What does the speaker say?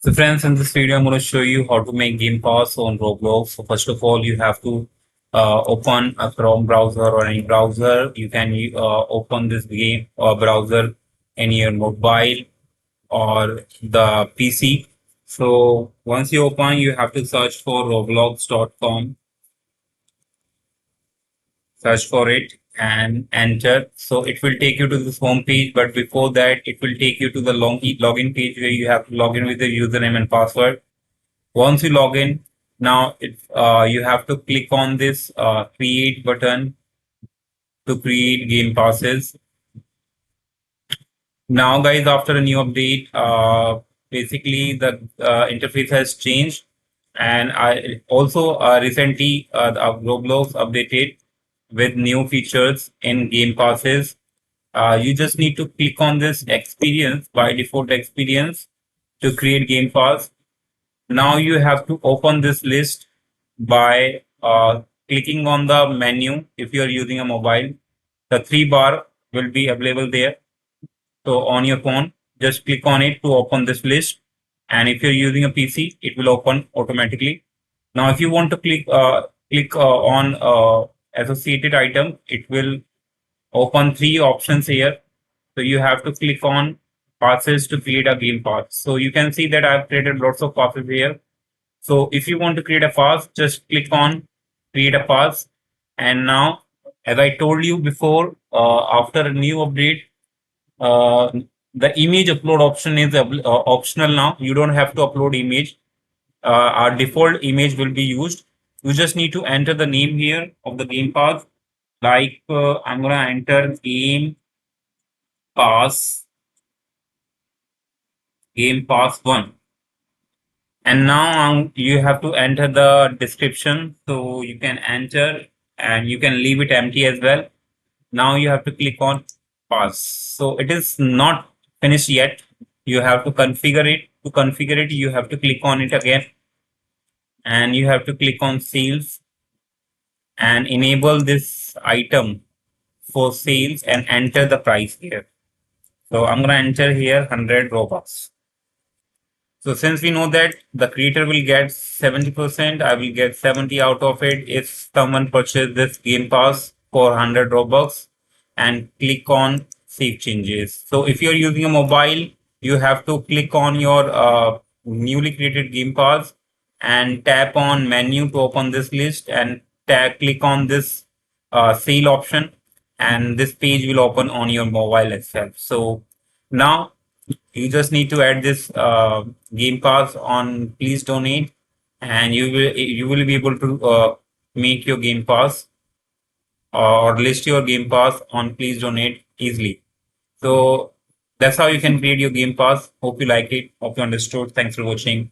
So friends, in this video, I'm going to show you how to make game pass on Roblox. So first of all, you have to open a Chrome browser or any browser. You can open this game or browser in your mobile or the PC. So once you open, you have to search for roblox.com, search for it and enter. So it will take you to this home page, but before that, it will take you to the login page where you have to log in with the username and password. Once you log in, now you have to click on this create button to create game passes. Now, guys, after a new update, basically the interface has changed, and I also recently the Roblox updated with new features in game passes. You just need to click on this experience by default experience to create game pass. Now you have to open this list by clicking on the menu. If you are using a mobile, the three bar will be available there. So on your phone, just click on it to open this list. And if you're using a PC, it will open automatically. Now, if you want to click on associated item, it will open three options here. So you have to click on passes to create a game pass. So you can see that I've created lots of passes here. So if you want to create a pass, just click on create a pass. And now, as I told you before, after a new update, uh, the image upload option is optional now. You don't have to upload image. Our default image will be used. You just need to enter the name here of the game pass. Like I'm gonna enter pass, game pass one. And now you have to enter the description. So you can enter and you can leave it empty as well. Now you have to click on pass. So it is not finished yet. You have to configure it. To configure it, you have to click on it again and you have to click on sales and enable this item for sales and enter the price here. So I'm going to enter here 100 Robux. So since we know that the creator will get 70%, I will get 70 out of it if someone purchase this game pass for 100 Robux and click on save changes. So if you're using a mobile, you have to click on your newly created game pass and tap on menu to open this list and click on this sale option and this page will open on your mobile itself. So now you just need to add this game pass on please donate and you will be able to make your game pass or list your game pass on please donate easily. So that's how you can create your game pass. Hope you liked it. Hope you understood. Thanks for watching.